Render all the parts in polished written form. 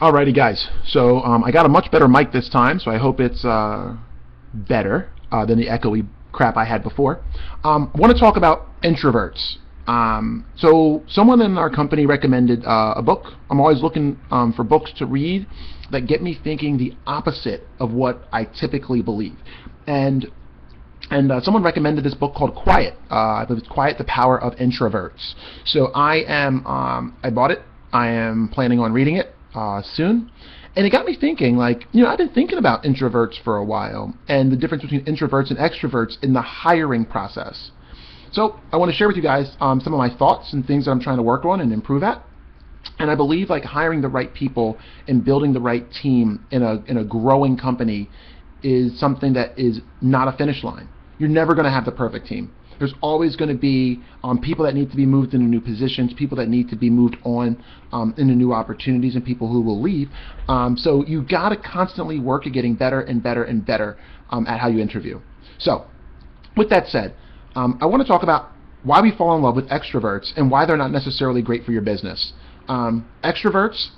Alrighty, guys. So I got a much better mic this time, so I hope it's better than the echoey crap I had before. I want to talk about introverts. So someone in our company recommended a book. I'm always looking for books to read that get me thinking the opposite of what I typically believe. And someone recommended this book called Quiet. I believe it's Quiet: The Power of Introverts. So I bought it. I am planning on reading it soon. And it got me thinking, like, I've been thinking about introverts for a while and the difference between introverts and extroverts in the hiring process. So I want to share with you guys some of my thoughts and things that I'm trying to work on and improve at. And I believe like hiring the right people and building the right team in a growing company is something that is not a finish line. You're never going to have the perfect team. There's always going to be people that need to be moved into new positions, people that need to be moved on into new opportunities, and people who will leave. So you got to constantly work at getting better and better and better at how you interview. So with that said, I want to talk about why we fall in love with extroverts and why they're not necessarily great for your business. Extroverts,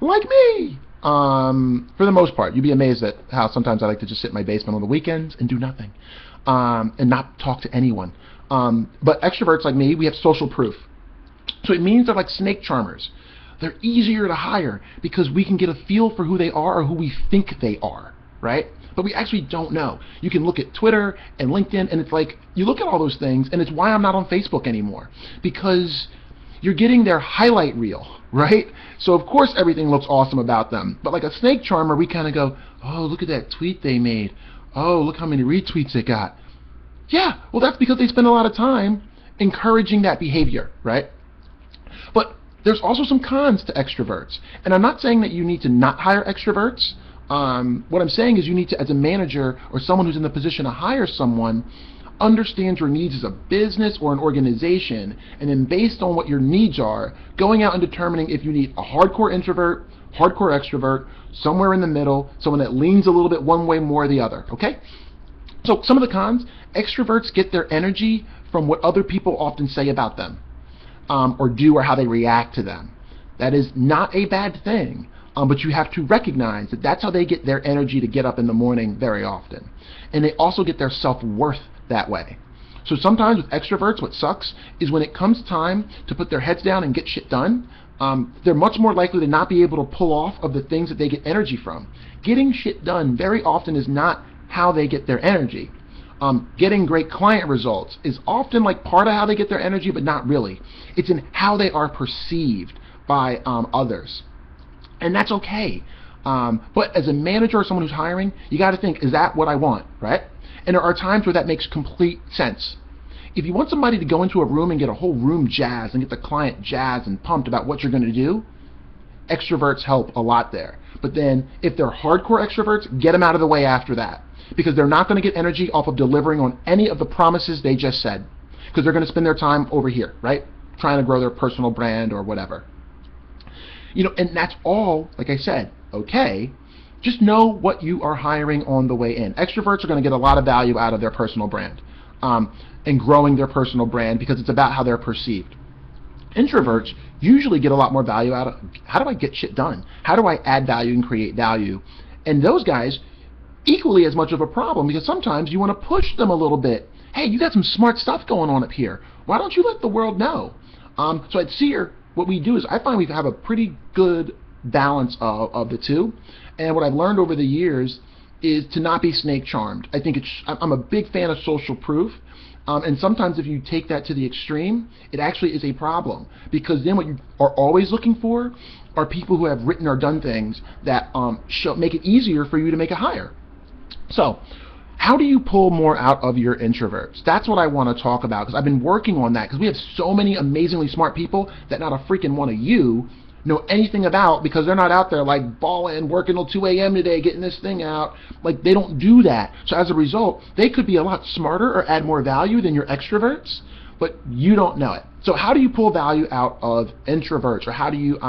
like me, for the most part, you'd be amazed at how sometimes I like to just sit in my basement on the weekends and do nothing. And not talk to anyone. But extroverts like me, we have social proof. So it means they're like snake charmers. They're easier to hire because we can get a feel for who they are or who we think they are, right? But we actually don't know. You can look at Twitter and LinkedIn, and it's like, you look at all those things, and it's why I'm not on Facebook anymore. Because you're getting their highlight reel, right? So of course everything looks awesome about them. But like a snake charmer, we kind of go, oh, look at that tweet they made. Oh, look how many retweets it got. Yeah, well, that's because they spend a lot of time encouraging that behavior, right? But there's also some cons to extroverts. And I'm not saying that you need to not hire extroverts. What I'm saying is you need to, as a manager or someone who's in the position to hire someone, understand your needs as a business or an organization, and then based on what your needs are, going out and determining if you need a hardcore introvert, hardcore extrovert, somewhere in the middle, someone that leans a little bit one way more or the other, okay? So some of the cons: extroverts get their energy from what other people often say about them, or do, or how they react to them. That is not a bad thing, but you have to recognize that that's how they get their energy to get up in the morning very often. And they also get their self-worth that way. So sometimes with extroverts, what sucks is when it comes time to put their heads down and get shit done, they're much more likely to not be able to pull off of the things that they get energy from. Getting shit done very often is not how they get their energy. Getting great client results is often like part of how they get their energy, but not really. It's in how they are perceived by others. And that's okay. But as a manager or someone who's hiring, you got to think, is that what I want, right? And there are times where that makes complete sense. If you want somebody to go into a room and get a whole room jazzed and get the client jazzed and pumped about what you're going to do, extroverts help a lot there. But then if they're hardcore extroverts, get them out of the way after that, because they're not going to get energy off of delivering on any of the promises they just said, because they're going to spend their time over here, right, trying to grow their personal brand or whatever. And that's all, like I said, okay. Just know what you are hiring on the way in. Extroverts are going to get a lot of value out of their personal brand and growing their personal brand, because it's about how they're perceived. Introverts usually get a lot more value out of, how do I get shit done? How do I add value and create value? And those guys, equally as much of a problem, because sometimes you want to push them a little bit. Hey, you got some smart stuff going on up here. Why don't you let the world know? So at SEER, what we do is I find we have a pretty good balance of the two. And what I've learned over the years is to not be snake charmed. I think I'm a big fan of social proof. And sometimes if you take that to the extreme, it actually is a problem, because then what you are always looking for are people who have written or done things that make it easier for you to make a hire. So how do you pull more out of your introverts? That's what I want to talk about, because I've been working on that, because we have so many amazingly smart people that not a freaking one of you know anything about, because they're not out there like balling, working till 2 a.m. today, getting this thing out. Like, they don't do that. So as a result, they could be a lot smarter or add more value than your extroverts, but you don't know it. So how do you pull value out of introverts, or how do you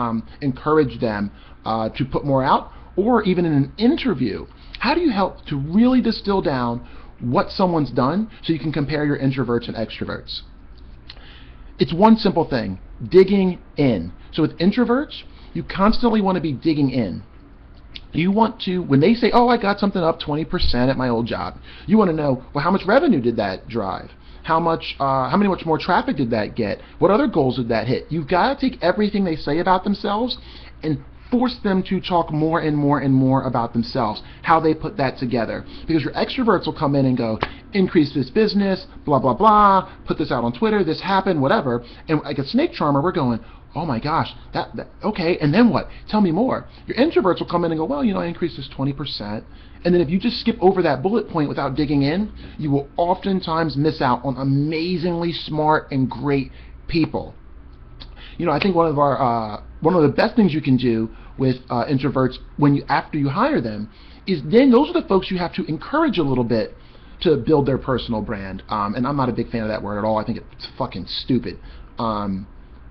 encourage them to put more out? Or even in an interview, how do you help to really distill down what someone's done so you can compare your introverts and extroverts? It's one simple thing: digging in. So with introverts, You constantly want to be digging in. You want to, when they say, oh, I got something up 20% at my old job, you want to know, well, how much revenue did that drive? How much more traffic did that get? What other goals did that hit? You've got to take everything they say about themselves and force them to talk more and more and more about themselves, how they put that together. Because your extroverts will come in and go, increase this business, blah, blah, blah, put this out on Twitter, this happened, whatever. And like a snake charmer, we're going, oh my gosh, that okay, and then what? Tell me more. Your introverts will come in and go, well, I increased this 20%. And then if you just skip over that bullet point without digging in, you will oftentimes miss out on amazingly smart and great people. I think one of the best things you can do with introverts after you hire them is then those are the folks you have to encourage a little bit to build their personal brand. And I'm not a big fan of that word at all. I think it's fucking stupid.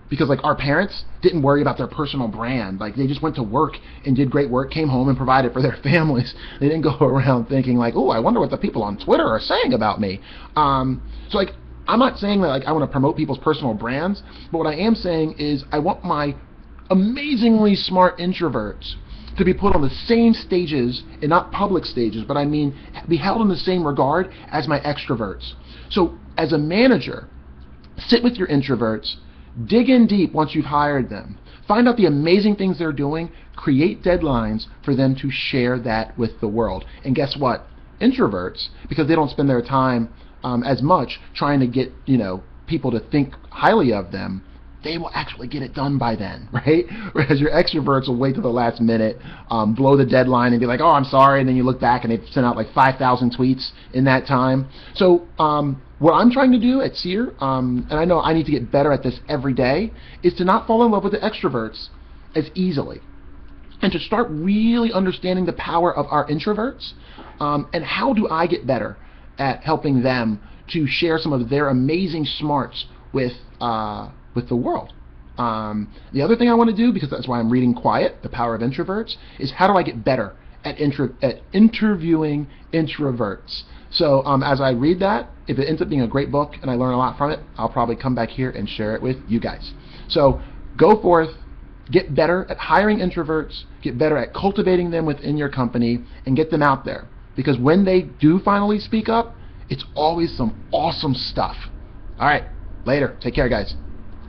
Because like our parents didn't worry about their personal brand. Like they just went to work and did great work, came home and provided for their families. They didn't go around thinking like, oh, I wonder what the people on Twitter are saying about me. So like I'm not saying that like I want to promote people's personal brands, but what I am saying is I want my amazingly smart introverts to be put on the same stages, and not public stages, but I mean be held in the same regard as my extroverts. So as a manager, sit with your introverts, dig in deep once you've hired them, find out the amazing things they're doing, create deadlines for them to share that with the world. And guess what? Introverts, because they don't spend their time as much trying to get people to think highly of them, they will actually get it done by then, right? Whereas your extroverts will wait till the last minute, blow the deadline and be like, oh, I'm sorry, and then you look back and they've sent out like 5,000 tweets in that time. So what I'm trying to do at SEER, and I know I need to get better at this every day, is to not fall in love with the extroverts as easily, and to start really understanding the power of our introverts, and how do I get better at helping them to share some of their amazing smarts with the world. The other thing I want to do, because that's why I'm reading Quiet, The Power of Introverts, is how do I get better at interviewing introverts. So as I read that, if it ends up being a great book and I learn a lot from it, I'll probably come back here and share it with you guys. So go forth, get better at hiring introverts, get better at cultivating them within your company, and get them out there. Because when they do finally speak up, it's always some awesome stuff. All right, later. Take care, guys.